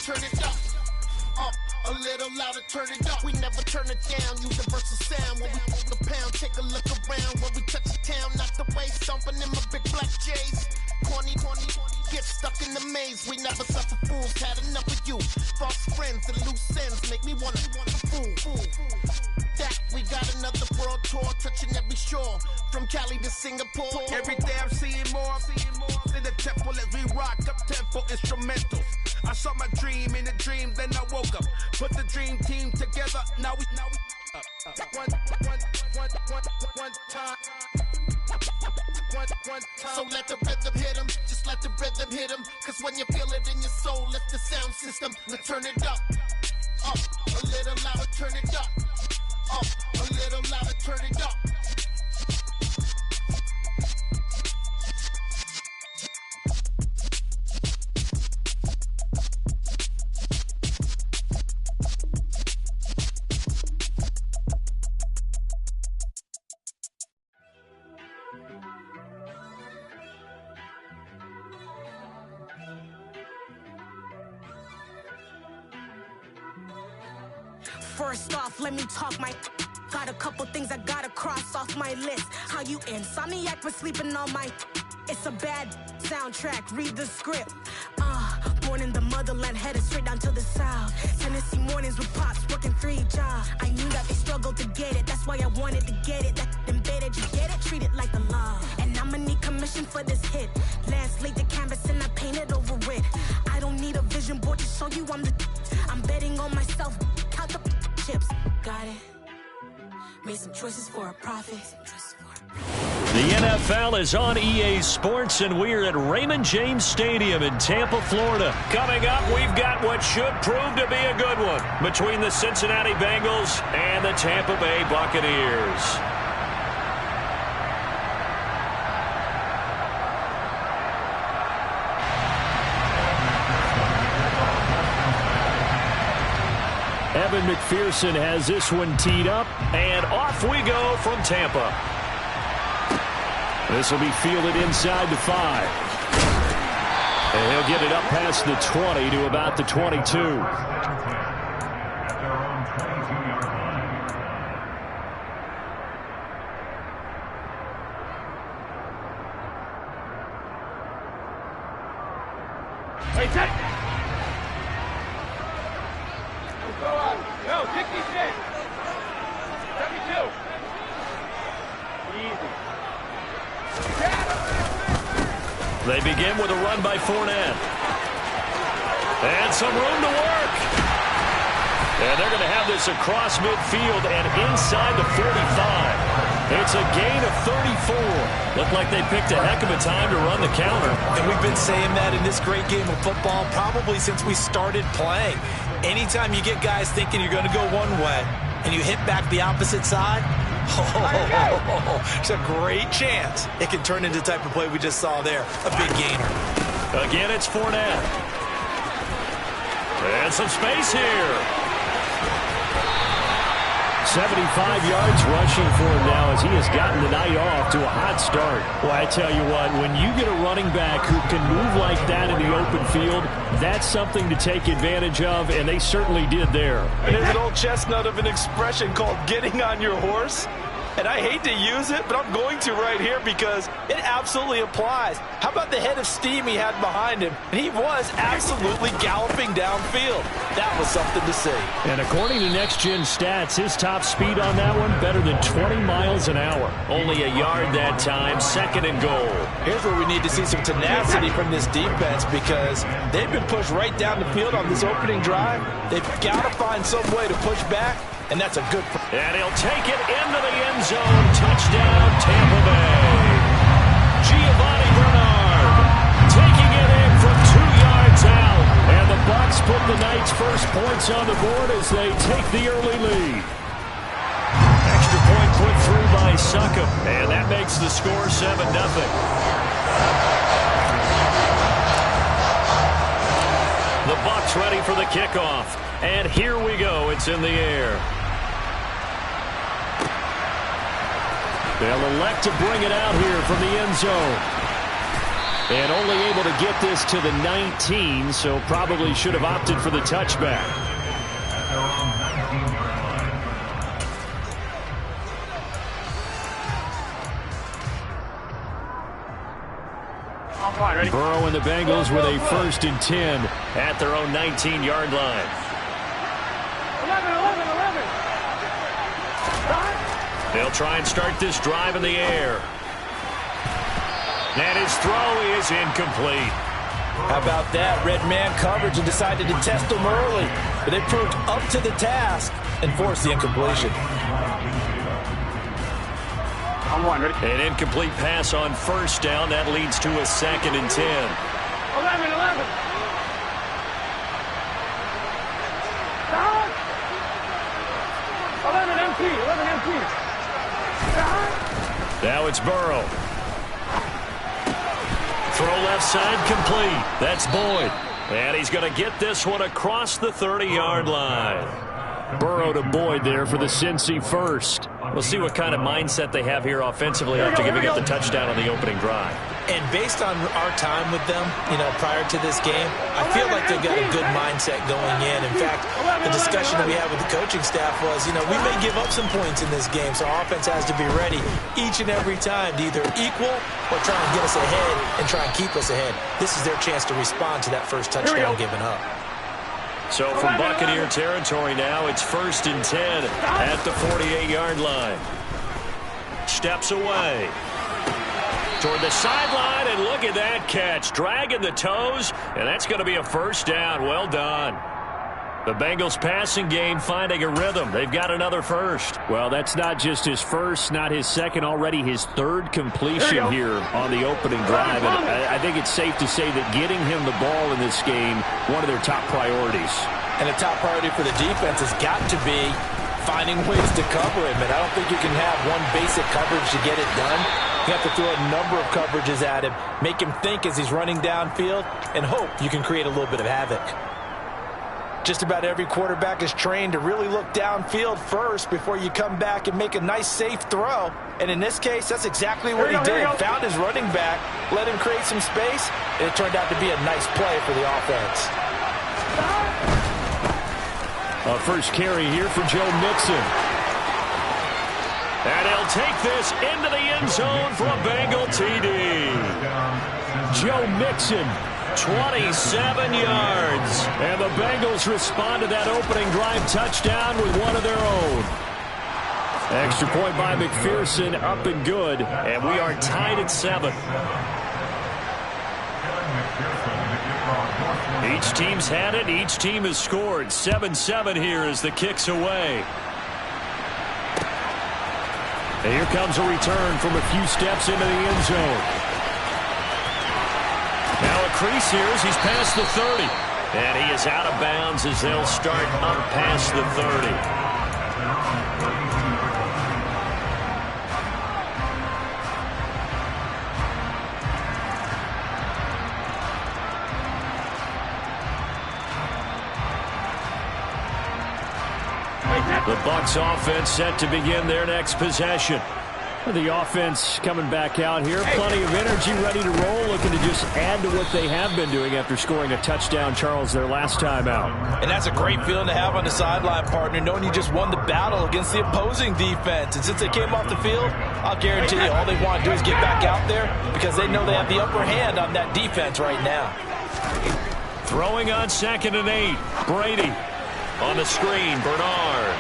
turn it up. Up, a little louder, turn it up. We never turn it down, universal sound. When we pull the pound, take a look around. When we touch the town, not the way, stomping in my big black J's. Corny, get stuck in the maze. We never suffer fools, had enough of you. False friends and loose ends make me wanna fool. That we got another world tour, touching every shore, from Cali to Singapore. Every day I'm seeing more in the temple as we rock up tempo instrumentals. I saw my dream in a dream, then I woke up. Put the dream team together, now we one time. So let the rhythm hit him, just let the rhythm hit him. Cause when you feel it in your soul, lift the sound system, now turn it up. Up, a little louder, turn it up. Up, a little louder, turn it up. First off, let me talk my. Got a couple things I gotta cross off my list. How you insomniac for sleeping on my. It's a bad soundtrack, read the script. Born in the motherland, headed straight down to the south. Tennessee mornings with pops, working 3 jobs. I knew that they struggled to get it, that's why I wanted to get it. That embedded, you get it, treat it like the law. And I'ma need commission for this hit. Last laid the canvas and I painted over it. I don't need a vision board to show you I'm the. I'm betting on myself, count the chips. Got it. Made some choices for a profit. The NFL is on EA Sports, and we're at Raymond James Stadium in Tampa, Florida. Coming up, we've got what should prove to be a good one between the Cincinnati Bengals and the Tampa Bay Buccaneers. Evan McPherson has this one teed up, and off we go from Tampa. This will be fielded inside the 5. And he'll get it up past the 20 to about the 22. Hey, take! Go on. Go, kick these things. 72. Easy. They begin with a run by Fournette. And some room to work. And they're going to have this across midfield and inside the 45. It's a gain of 34. Looked like they picked a heck of a time to run the counter. And we've been saying that in this great game of football probably since we started playing. Anytime you get guys thinking you're going to go one way and you hit back the opposite side, it's a great chance it can turn into the type of play we just saw there, a big gainer. Again, it's Fournette. And some space here. 75 yards rushing for him now as he has gotten the night off to a hot start. Well, I tell you what, when you get a running back who can move like that in the open field, that's something to take advantage of, and they certainly did there. And there's an old chestnut of an expression called getting on your horse. And I hate to use it, but I'm going to right here because it absolutely applies. How about the head of steam he had behind him? And he was absolutely galloping downfield. That was something to see. And according to next-gen stats, his top speed on that one, better than 20 miles an hour. Only a yard that time, 2nd and goal. Here's where we need to see some tenacity from this defense because they've been pushed right down the field on this opening drive. They've got to find some way to push back. And that's a good... And he'll take it into the end zone. Touchdown, Tampa Bay. Giovanni Bernard taking it in from 2 yards out. And the Bucs put the Knights' first points on the board as they take the early lead. Extra point put through by Succop. And that makes the score 7-0. The Bucs ready for the kickoff. And here we go. It's in the air. They'll elect to bring it out here from the end zone. And only able to get this to the 19, so probably should have opted for the touchback. Burrow and the Bengals with a 1st and 10 at their own 19-yard line. 11. They'll try and start this drive in the air. And his throw is incomplete. How about that? Red man coverage and decided to test them early. But they proved up to the task and forced the incompletion. An incomplete pass on 1st down. That leads to a 2nd and 10. 11. Stop. 11 empty. 11 empty. Stop. Now it's Burrow. Throw left side complete. That's Boyd. And he's going to get this one across the 30-yard line. Burrow to Boyd there for the Cincy 1st. We'll see what kind of mindset they have here offensively after giving up the touchdown on the opening drive. And based on our time with them, prior to this game, I feel like they've got a good mindset going in. In fact, the discussion that we had with the coaching staff was, we may give up some points in this game, so our offense has to be ready each and every time to either equal or try and get us ahead and try and keep us ahead. This is their chance to respond to that first touchdown given up. So from Buccaneer territory now, it's 1st and 10 at the 48-yard line. Steps away toward the sideline, and look at that catch. Dragging the toes, and that's going to be a 1st down. Well done. The Bengals passing game finding a rhythm. They've got another 1st. Well, that's not just his 1st, not his 2nd, already his 3rd completion here on the opening drive. And I think it's safe to say that getting him the ball in this game, one of their top priorities. And the top priority for the defense has got to be finding ways to cover him. And I don't think you can have one basic coverage to get it done. You have to throw a number of coverages at him, make him think as he's running downfield, and hope you can create a little bit of havoc. Just about every quarterback is trained to really look downfield first before you come back and make a nice, safe throw. And in this case, that's exactly what he did. Found his running back, let him create some space, and it turned out to be a nice play for the offense. A first carry here for Joe Mixon. And he'll take this into the end zone for a Bengal TD. Joe Mixon, 27 yards. And the Bengals respond to that opening drive touchdown with one of their own. Extra point by McPherson, up and good. And we are tied at 7. Each team's had it. Each team has scored. 7-7 here as the kick's away. And here comes a return from a few steps into the end zone. Now a crease here as he's past the 30. And he is out of bounds as they'll start up past the 30. The Bucs offense set to begin their next possession. The offense coming back out here. Plenty of energy, ready to roll, looking to just add to what they have been doing after scoring a touchdown, Charles, their last time out. And that's a great feeling to have on the sideline, partner, knowing you just won the battle against the opposing defense. And since they came off the field, I'll guarantee you all they want to do is get back out there because they know they have the upper hand on that defense right now. Throwing on 2nd and 8. Brady on the screen. Bernard.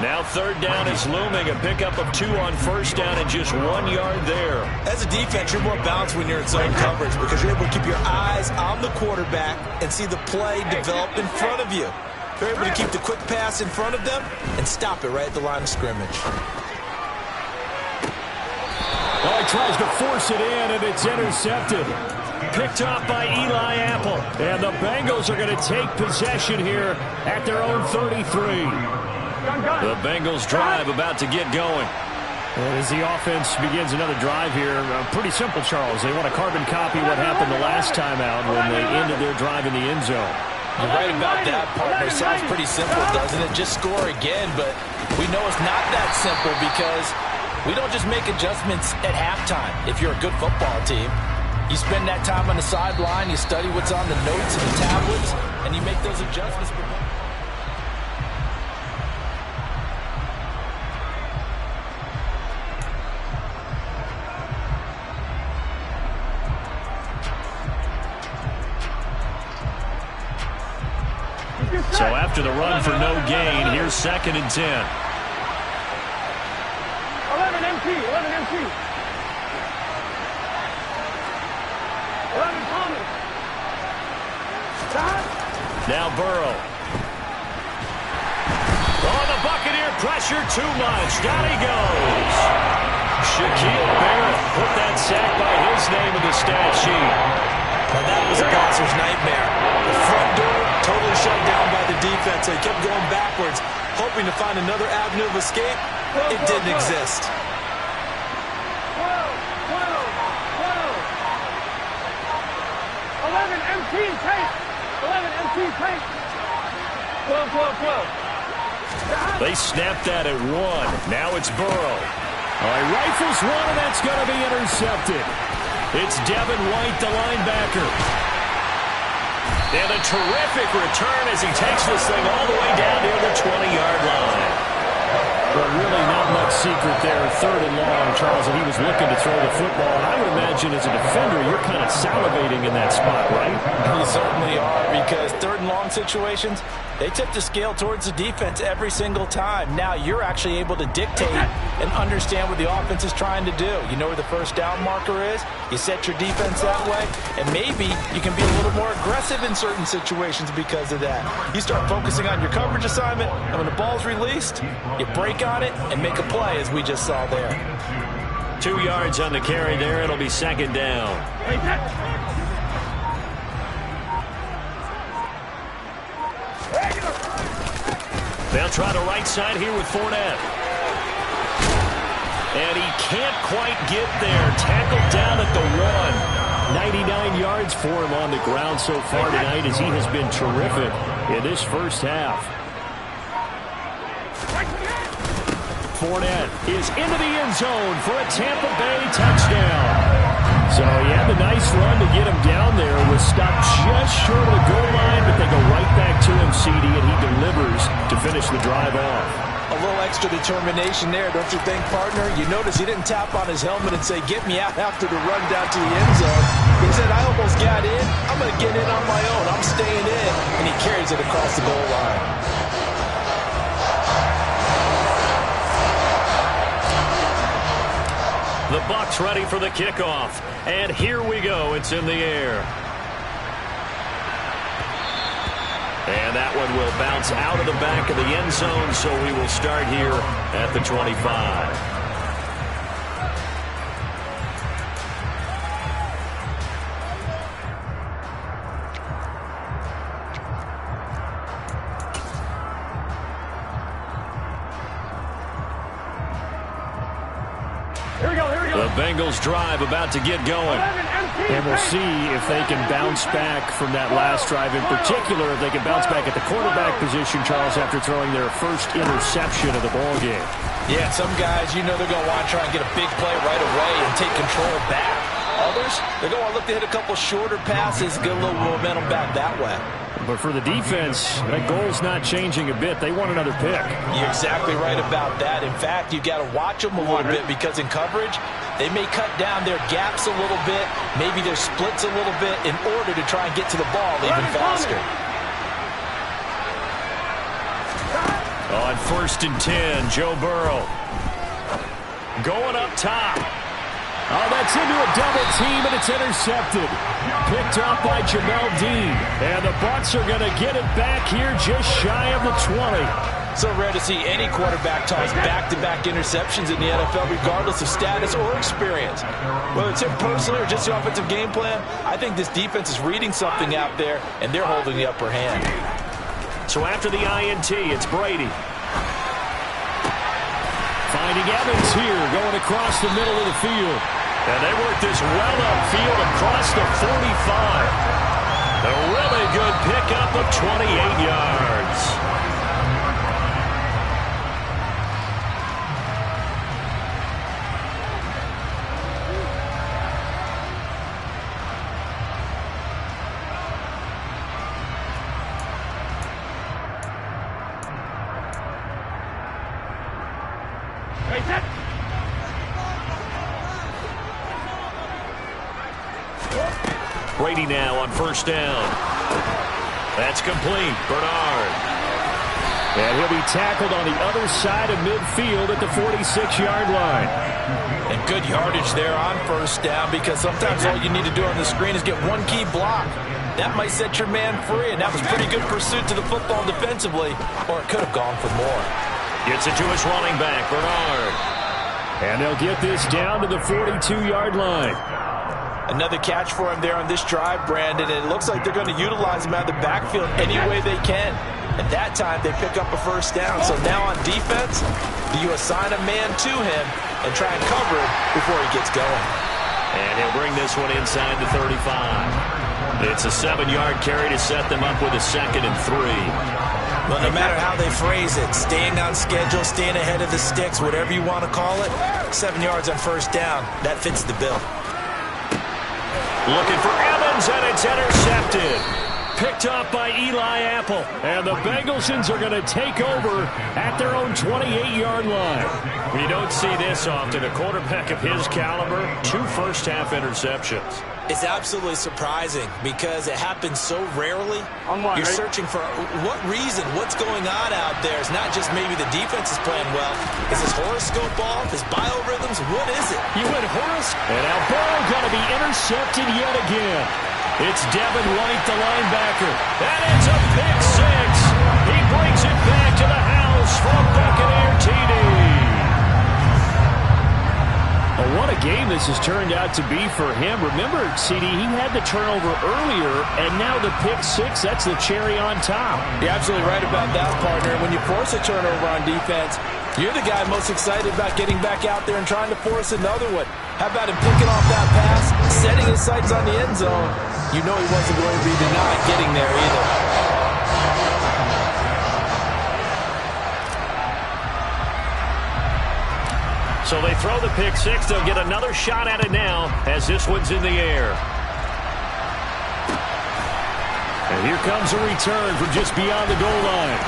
Now 3rd down is looming. A pickup of 2 on 1st down and just 1 yard there. As a defense, you're more balanced when you're in zone coverage because you're able to keep your eyes on the quarterback and see the play develop in front of you. You're able to keep the quick pass in front of them and stop it right at the line of scrimmage. Oh, he tries to force it in, and it's intercepted. Picked off by Eli Apple. And the Bengals are going to take possession here at their own 33. The Bengals drive about to get going. And as the offense begins another drive here, pretty simple, Charles. They want to carbon copy what happened the last time out when they ended their drive in the end zone. You're right about that, partner. Sounds pretty simple, doesn't it? Just score again, but we know it's not that simple because We don't just make adjustments at halftime if you're a good football team. You spend that time on the sideline, you study what's on the notes and the tablets, and you make those adjustments. So after the run for no gain, here's 2nd and 10. 11 MT, 11 MT. 11 Thomas. Stop. Now Burrow. Oh, the Buccaneer pressure too much. Down he goes. Shaquille Barrett put that sack by his name in the stat sheet. Now that was a passer's nightmare. The front door totally shut down by the defense. They kept going backwards, hoping to find another avenue of escape. It didn't exist. 11 MT tank. 11 MT tank. 12, 12, 12. They snapped that at 1. Now it's Burrow. All right, rifles one, and that's going to be intercepted. It's Devin White, the linebacker. And a terrific return as he takes this thing all the way down near the 20-yard line. Well, really not much secret there. 3rd and long, Charles, and he was looking to throw the football. And I would imagine as a defender, you're kind of salivating in that spot, right? You certainly are, because 3rd and long situations, they tip the scale towards the defense every single time. Now you're actually able to dictate and understand what the offense is trying to do. You know where the first down marker is. You set your defense that way, and maybe you can be a little more aggressive in certain situations because of that. You start focusing on your coverage assignment, and when the ball's released, you break on it and make a play, as we just saw there. 2 yards on the carry there. It'll be 2nd down. They'll try the right side here with Fournette. And he can't quite get there. Tackled down at the 1. 99 yards for him on the ground so far tonight, as he has been terrific in this first half. Fournette is into the end zone for a Tampa Bay touchdown. So he had the nice run to get him down there. Was stopped just short of the goal line, but they go right back to him, CD, and he delivers to finish the drive off. A little extra determination there, don't you think, partner? You notice he didn't tap on his helmet and say, "Get me out," after the run down to the end zone. He said, "I almost got in. I'm going to get in on my own. I'm staying in." And he carries it across the goal line. The Bucs ready for the kickoff. And here we go. It's in the air. And that one will bounce out of the back of the end zone, so we will start here at the 25. The Bengals drive about to get going. And we'll see if they can bounce back from that last drive. In particular, if they can bounce back at the quarterback position, Charles, after throwing their first interception of the ballgame. Yeah, some guys, you know they're going to want to try and get a big play right away and take control back. Others, they're going to look to hit a couple shorter passes, get a little momentum back that way. But for the defense, that goal's not changing a bit. They want another pick. You're exactly right about that. In fact, you got to watch them a little bit, because in coverage, they may cut down their gaps a little bit, maybe their splits a little bit, in order to try and get to the ball even faster. On 1st and 10, Joe Burrow. Going up top. Oh, that's into a double team, and it's intercepted. Picked off by Jamel Dean. And the Bucs are going to get it back here just shy of the 20. So rare to see any quarterback toss back-to-back interceptions in the NFL, regardless of status or experience. Whether it's him personally or just the offensive game plan, I think this defense is reading something out there, and they're holding the upper hand. So after the INT, it's Brady. Finding Evans here, going across the middle of the field. And they work this well upfield across the 45. A really good pickup of 28 yards. Brady now on first down. That's complete. Bernard. And he'll be tackled on the other side of midfield at the 46-yard line. And good yardage there on first down, because sometimes all you need to do on the screen is get one key block. That might set your man free, and that was pretty good pursuit to the football defensively, or it could have gone for more. Gets it to his running back, Bernard. And they'll get this down to the 42-yard line. Another catch for him there on this drive, Brandon, and it looks like they're going to utilize him out of the backfield any way they can. At that time, they pick up a first down. So now on defense, do you assign a man to him and try and cover him before he gets going? And he'll bring this one inside the 35. It's a 7-yard carry to set them up with a 2nd and 3. Well, no matter how they phrase it, staying on schedule, staying ahead of the sticks, whatever you want to call it, 7 yards on first down, that fits the bill. Looking for Evans, and it's intercepted. Picked off by Eli Apple. And the Bengalsons are going to take over at their own 28-yard line. We don't see this often. A quarterback of his caliber, 2 first-half interceptions. It's absolutely surprising because it happens so rarely. You're searching for what reason, what's going on out there. It's not just maybe the defense is playing well. Is his horoscope off? His biorhythms? What is it? You went horoscope. And now Burrow going to be intercepted yet again. It's Devin White, the linebacker. And it's a pick 6. He brings it back to the house for a Buccaneer TD. Well, what a game this has turned out to be for him. Remember, CD, he had the turnover earlier, and now the pick 6, that's the cherry on top. You're absolutely right about that, partner. When you force a turnover on defense, you're the guy most excited about getting back out there and trying to force another one. How about him picking off that pass, setting his sights on the end zone? You know he wasn't going to be denied getting there either. So they throw the pick 6. They'll get another shot at it now as this one's in the air. And here comes a return from just beyond the goal line.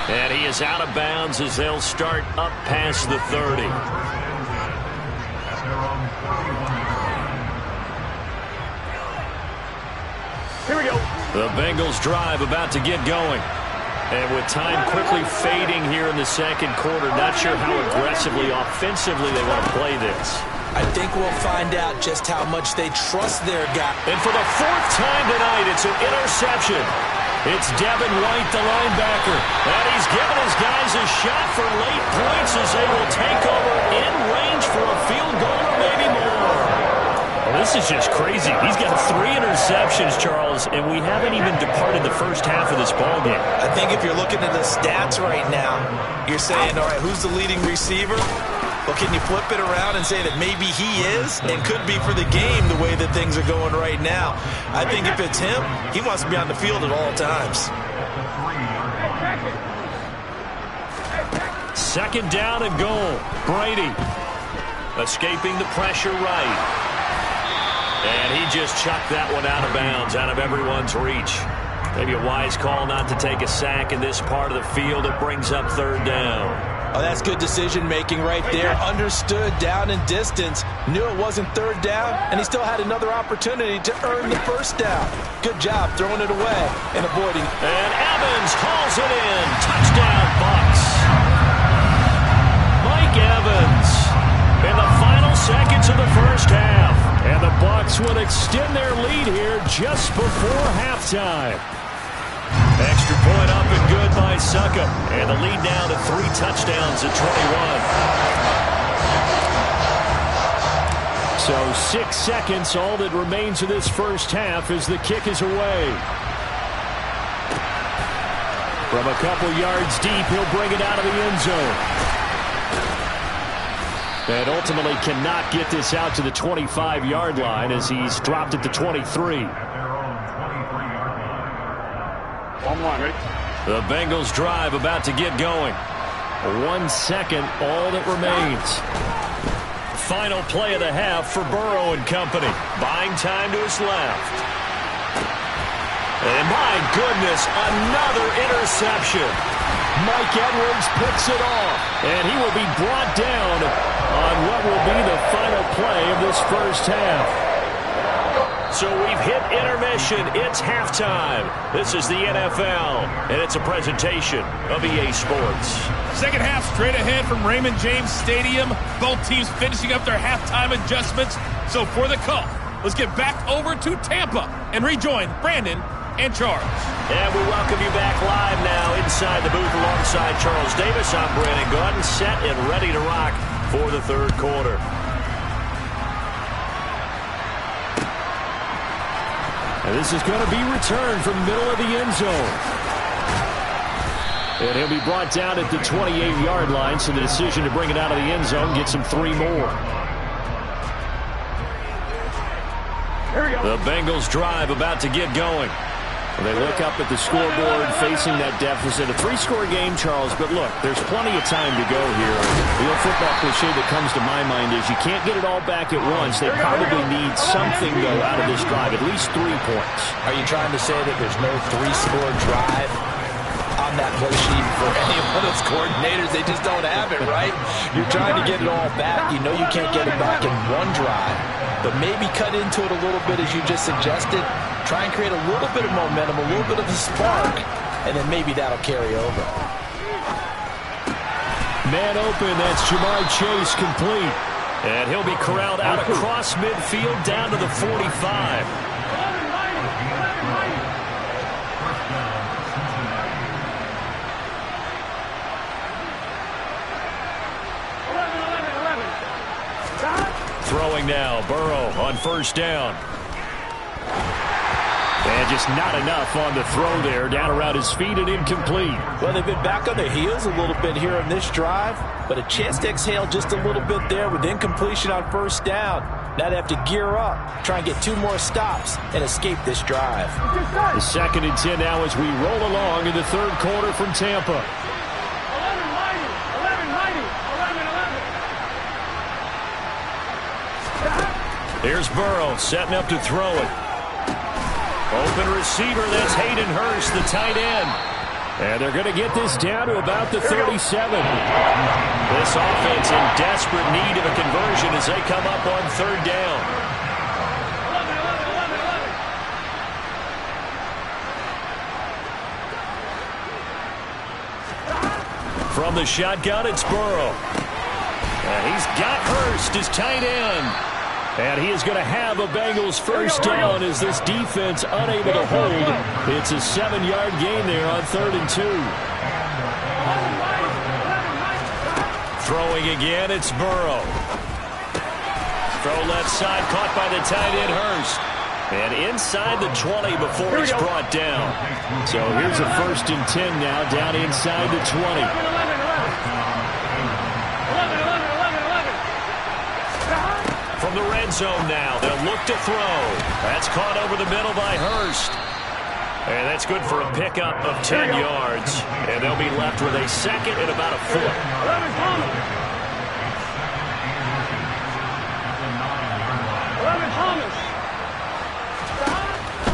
And he is out of bounds as they'll start up past the 30. Here we go. The Bengals drive about to get going. And with time quickly fading here in the second quarter, not sure how aggressively, offensively they want to play this. I think we'll find out just how much they trust their guy. And for the 4th time tonight, it's an interception. It's Devin White, the linebacker. And he's given his guys a shot for late points as they will take over in range for a field goal or maybe more. Well, this is just crazy. He's got 3 interceptions, Charles, and we haven't even departed the first half of this ballgame. I think if you're looking at the stats right now, you're saying, all right, who's the leading receiver? Well, can you flip it around and say that maybe he is and could be for the game the way that things are going right now? I think if it's him, he wants to be on the field at all times. 2nd down and goal. Brady escaping the pressure right. And he just chucked that one out of bounds, out of everyone's reach. Maybe a wise call not to take a sack in this part of the field. It brings up 3rd down. Oh, that's good decision-making right there. Understood down and distance. Knew it wasn't 3rd down, and he still had another opportunity to earn the 1st down. Good job throwing it away and avoiding. And Evans hauls it in. Touchdown, Bucs. Mike Evans in the final seconds of the first half. And the Bucs will extend their lead here just before halftime. Extra point up and good by Suckup. And the lead now to 3 touchdowns at 21. So 6 seconds, all that remains of this first half as the kick is away. From a couple yards deep, he'll bring it out of the end zone. And ultimately cannot get this out to the 25-yard line as he's dropped it to 23. 1-1, ready? The Bengals drive about to get going. 1 second, all that remains. Final play of the half for Burrow and company. Buying time to his left. And my goodness, another interception. Mike Edwards picks it off, and he will be brought down on what will be the final play of this first half. So we've hit intermission. It's halftime. This is the NFL, and it's a presentation of EA Sports. Second half straight ahead from Raymond James Stadium. Both teams finishing up their halftime adjustments. So for the call, let's get back over to Tampa and rejoin Brandon and Charles. And we welcome you back live now inside the booth alongside Charles Davis. I'm Brandon Gaudin, set and ready to rock for the third quarter. And this is going to be returned from the middle of the end zone. And he'll be brought down at the 28-yard line, so the decision to bring it out of the end zone gets him 3 more. The Bengals drive about to get going. They look up at the scoreboard facing that deficit. A 3-score game, Charles, but look, there's plenty of time to go here. The old football cliche that comes to my mind is you can't get it all back at once. They probably need something, though, out of this drive, at least 3 points. Are you trying to say that there's no 3-score drive on that play sheet for any one of those coordinators? They just don't have it, right? You're trying to get it all back. You know you can't get it back in one drive, but maybe cut into it a little bit as you just suggested. Try and create a little bit of momentum, a little bit of a spark, and then maybe that'll carry over. Man open, that's Jamar Chase complete. And he'll be corralled out across midfield down to the 45. Throwing now, Burrow on first down. And just not enough on the throw there. Down around his feet and incomplete. Well, they've been back on their heels a little bit here on this drive, but a chance to exhale just a little bit there with incompletion on first down. Now they have to gear up, try and get 2 more stops, and escape this drive. The 2nd and 10 now as we roll along in the third quarter from Tampa. Here's Burrow setting up to throw it. Open receiver, that's Hayden Hurst, the tight end. And they're going to get this down to about the 37. This offense in desperate need of a conversion as they come up on third down. From the shotgun, it's Burrow. And he's got Hurst, his tight end. And he is going to have a Bengals first down as this defense unable to hold. It's a 7-yard gain there on 3rd and 2. Throwing again, it's Burrow. Throw left side, caught by the tight end Hurst. And inside the 20 before he's brought down. So here's a 1st and 10 now, down inside the 20. From the red zone now, they'll look to throw. That's caught over the middle by Hurst. And that's good for a pickup of 10 yards. And they'll be left with a 2nd and about a foot.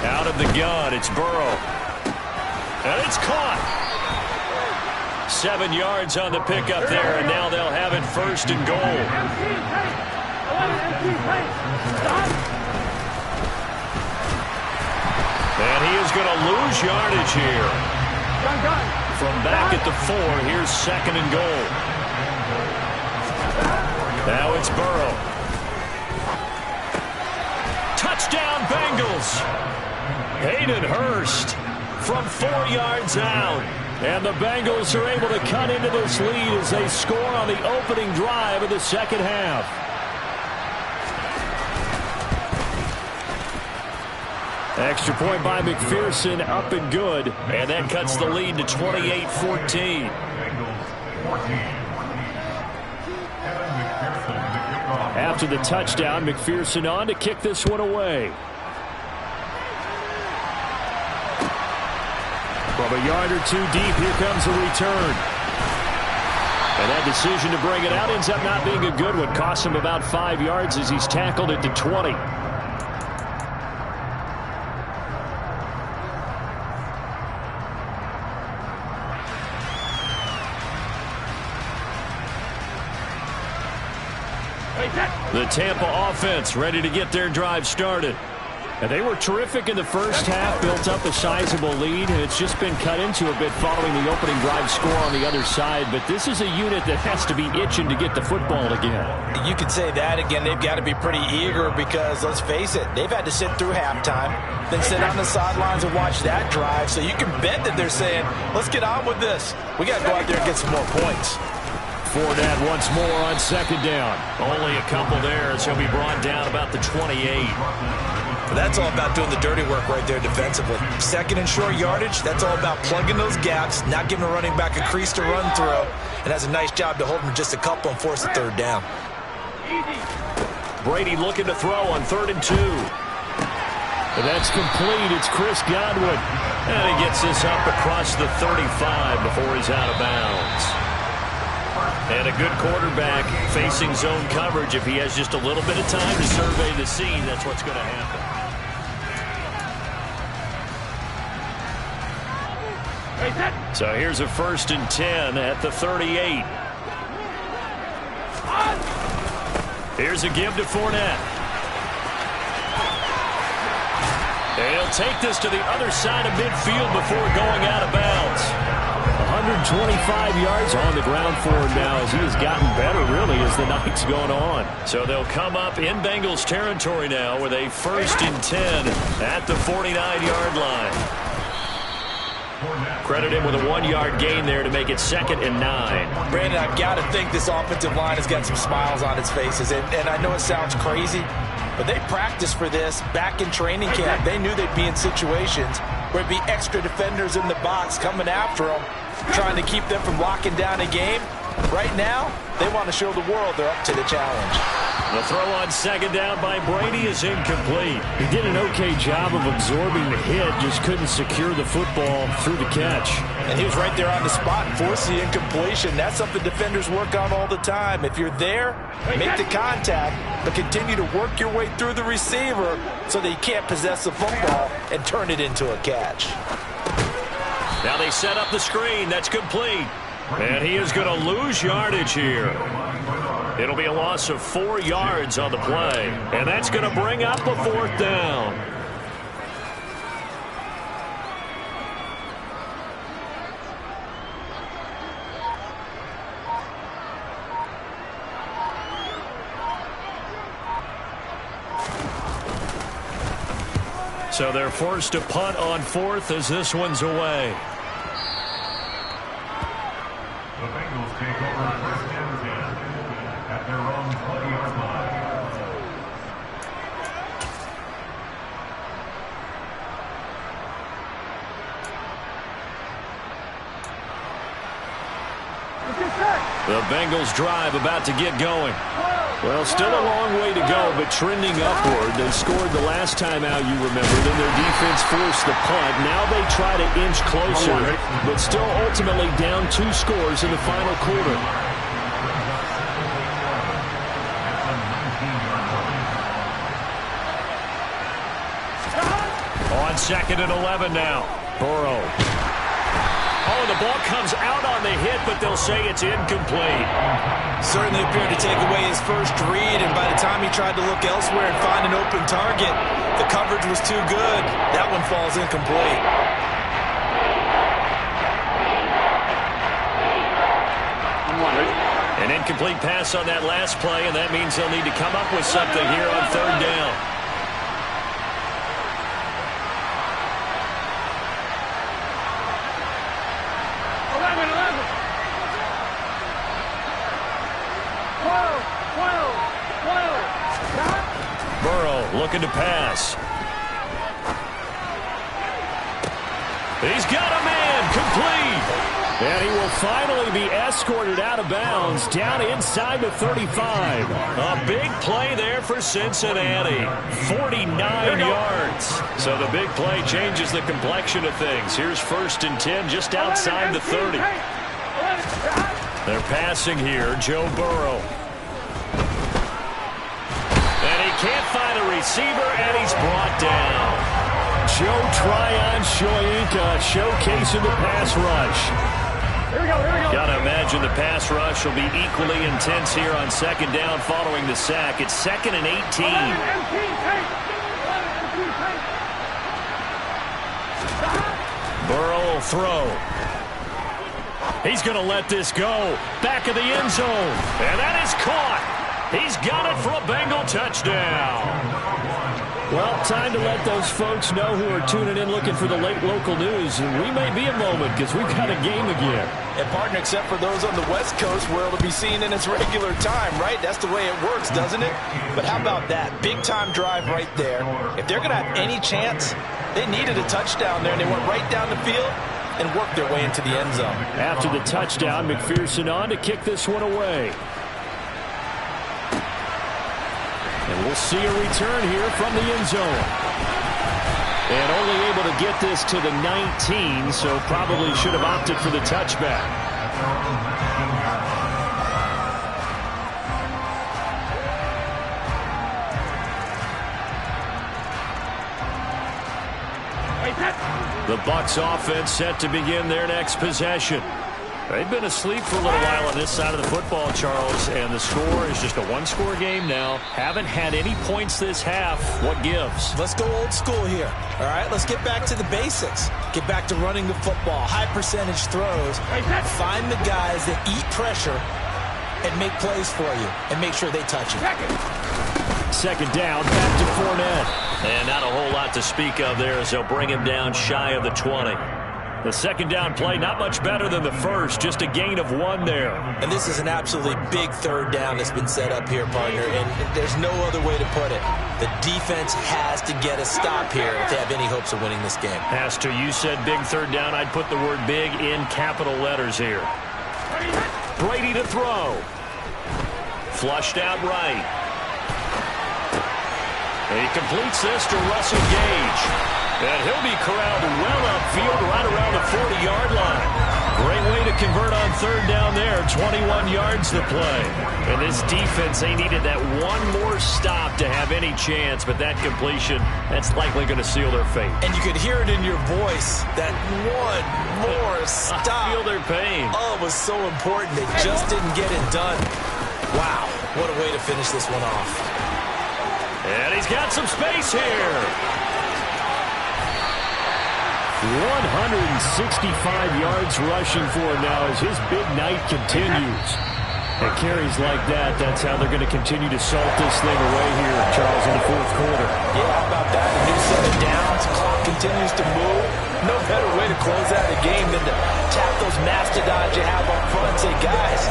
Out of the gun, it's Burrow. And it's caught. 7 yards on the pickup there, and now they'll have it 1st and goal. And he is going to lose yardage here. From back at the 4, here's 2nd and goal. Now it's Burrow. Touchdown Bengals. Hayden Hurst from 4 yards out. And the Bengals are able to cut into this lead as they score on the opening drive of the second half. Extra point by McPherson, up and good. And that cuts the lead to 28-14. After the touchdown, McPherson on to kick this one away. From a yard or 2 deep, here comes the return. And that decision to bring it out ends up not being a good one. Costs him about 5 yards as he's tackled at the 20. The Tampa offense ready to get their drive started. And they were terrific in the first half, built up a sizable lead, and it's just been cut into a bit following the opening drive score on the other side. But this is a unit that has to be itching to get the football again. You could say that again. They've got to be pretty eager because, let's face it, they've had to sit through halftime, then sit on the sidelines and watch that drive. So you can bet that they're saying, let's get on with this. We got to go out there and get some more points. Fournette once more on second down. Only a couple there as he'll be brought down about the 28. That's all about doing the dirty work right there defensively. Second and short yardage, that's all about plugging those gaps, not giving a running back a crease to run through, and has a nice job to hold him just a couple and force a third down. Brady looking to throw on 3rd and 2. And that's complete. It's Chris Godwin. And he gets this up across the 35 before he's out of bounds. And a good quarterback facing zone coverage. If he has just a little bit of time to survey the scene, that's what's going to happen. So here's a 1st and 10 at the 38. Here's a give to Fournette. And he'll take this to the other side of midfield before going out of bounds. 125 yards on the ground for him now as he has gotten better, really, as the night's gone on. So they'll come up in Bengals territory now with a 1st and 10 at the 49-yard line. Credit him with a 1-yard gain there to make it 2nd and 9. Brandon, I've got to think this offensive line has got some smiles on its faces. And I know it sounds crazy, but they practiced for this back in training camp. They knew they'd be in situations where it'd be extra defenders in the box coming after them, trying to keep them from locking down a game. Right now, they want to show the world they're up to the challenge. The throw on 2nd down by Brady is incomplete. He did an okay job of absorbing the hit, just couldn't secure the football through the catch. And he was right there on the spot and forced the incompletion. That's something defenders work on all the time. If you're there, make the contact, but continue to work your way through the receiver so that you can't possess the football and turn it into a catch. Now they set up the screen. That's complete. And he is going to lose yardage here. It'll be a loss of 4 yards on the play. And that's going to bring up a 4th down. So they're forced to punt on 4th as this one's away. The Bengals take over 1st and 10 at their own 20-yard line. The Bengals drive about to get going. Well, still a long way to go, but trending upward. They scored the last time out, you remember. Then their defense forced the punt. Now they try to inch closer, but still ultimately down 2 scores in the final quarter. On 2nd and 11 now. Burrow. Oh, the ball comes out on the hit, but they'll say it's incomplete. Certainly appeared to take away his first read, and by the time he tried to look elsewhere and find an open target, the coverage was too good. That one falls incomplete. An incomplete pass on that last play, and that means they'll need to come up with something here on 3rd down. Looking to pass. He's got a man, complete. And he will finally be escorted out of bounds down inside the 35. A big play there for Cincinnati. 49 yards. So the big play changes the complexion of things. Here's 1st and 10 just outside the 30. They're passing here, Joe Burrow. Can't find a receiver, and he's brought down. Joe Tryon Shoyinka showcasing the pass rush. Gotta imagine the pass rush will be equally intense here on second down following the sack. It's 2nd and 18. Burrow will throw. He's going to let this go. Back of the end zone. And that is caught. He's got it for a Bengal touchdown. Well, time to let those folks know who are tuning in looking for the late local news. We may be a moment because we've got a game again. And partner, except for those on the West Coast where it'll be seen in its regular time, right? That's the way it works, doesn't it? But how about that? Big-time drive right there. If they're going to have any chance, they needed a touchdown there, and they went right down the field and worked their way into the end zone. After the touchdown, McPherson on to kick this one away. And we'll see a return here from the end zone. And only able to get this to the 19, so probably should have opted for the touchback. The Bucs offense set to begin their next possession. They've been asleep for a little while on this side of the football, Charles, and the score is just a one-score game now. Haven't had any points this half. What gives? Let's go old school here. All right, let's get back to the basics. Get back to running the football, high percentage throws. Find the guys that eat pressure and make plays for you and make sure they touch it. Second down, back to Fournette. And not a whole lot to speak of there as they'll bring him down shy of the 20. The second down play, not much better than the first, just a gain of 1 there. And this is an absolutely big third down that's been set up here, partner, and there's no other way to put it. The defense has to get a stop here if they have any hopes of winning this game. Pastor, you said big third down. I'd put the word big in capital letters here. Brady to throw. Flushed out right. He completes this to Russell Gage. And he'll be corralled well upfield right around the 40-yard line. Great way to convert on third down there. 21 yards to play. And this defense, they needed that one more stop to have any chance. But that completion, that's likely going to seal their fate. And you could hear it in your voice, that one more stop. I feel their pain. Oh, it was so important. They just didn't get it done. Wow, what a way to finish this one off. And he's got some space here. 165 yards rushing for him now as his big night continues. And carries like that, that's how they're going to continue to salt this thing away here, Charles, in the fourth quarter. Yeah, how about that? A new set of downs. Clock continues to move. No better way to close out a game than to tap those mastodons you have up front and say, guys,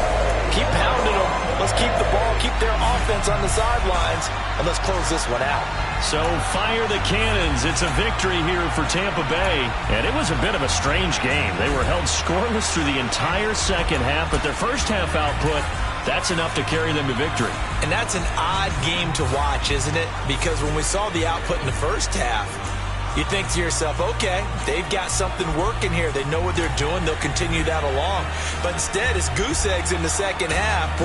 keep pounding them. Let's keep the ball, keep their offense on the sidelines, and let's close this one out. So fire the cannons. It's a victory here for Tampa Bay. And it was a bit of a strange game. They were held scoreless through the entire second half, but their first half output, that's enough to carry them to victory. And that's an odd game to watch, isn't it? Because when we saw the output in the first half, you think to yourself, okay, they've got something working here. They know what they're doing. They'll continue that along. But instead, it's goose eggs in the second half.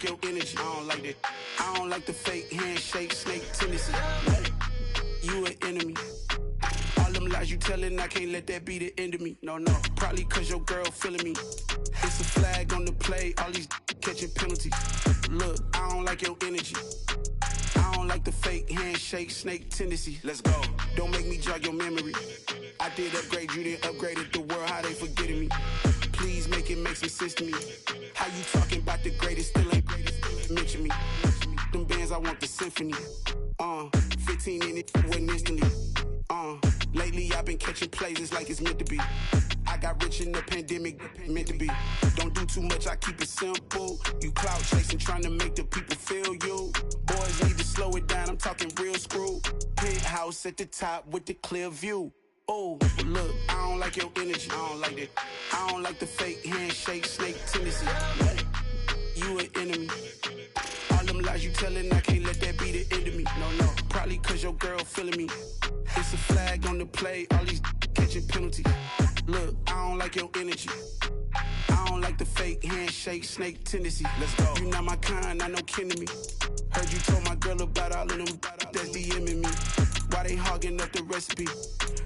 Your energy, I don't like that. I don't like the fake handshake, snake tendency. You an enemy. All them lies you telling, I can't let that be the end of me. No, probably cause your girl feeling me. It's a flag on the play, all these catching penalties. Look, I don't like your energy. I don't like the fake handshake, snake tendency. Let's go. Don't make me jog your memory. I did upgrade, you didn't upgrade it. The world, how they forgetting me. Please make it make some sense to me. How you talking about the greatest, still ain't greatest, mention me. Them bands, I want the symphony. 15 in it, went instantly. Lately I've been catching plays, it's like it's meant to be. I got rich in the pandemic, meant to be. Don't do too much, I keep it simple. You clout chasing, trying to make the people feel you. Boys need to slow it down, I'm talking real screw. Penthouse at the top with the clear view. Oh, look, I don't like your energy. I don't like that. I don't like the fake handshake, snake tendency. You an enemy. All them lies you telling, I can't let that be the end of me. No, probably cause your girl feeling me. It's a flag on the play, all these catching penalties. Look, I don't like your energy. I don't like the fake handshake, snake tendency. Let's go. You not my kind, I know kin to me. Heard you told my girl about all of them that's DMing me. Why they hogging up the recipe?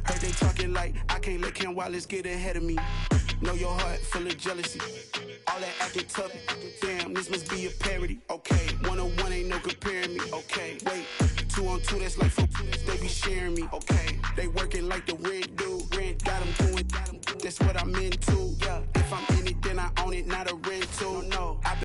Heard they talking like I can't let Ken Wallace get ahead of me. Know your heart full of jealousy. All that acting tough, damn, this must be a parody. Okay, 1-on-1 ain't no comparing me. Okay, wait, 2-on-2, that's like 4, they be sharing me. Okay, they working like the rent dude. Rent got them doing, that's what I'm into. Yeah, if I'm in it, then I own it, not a rental. No,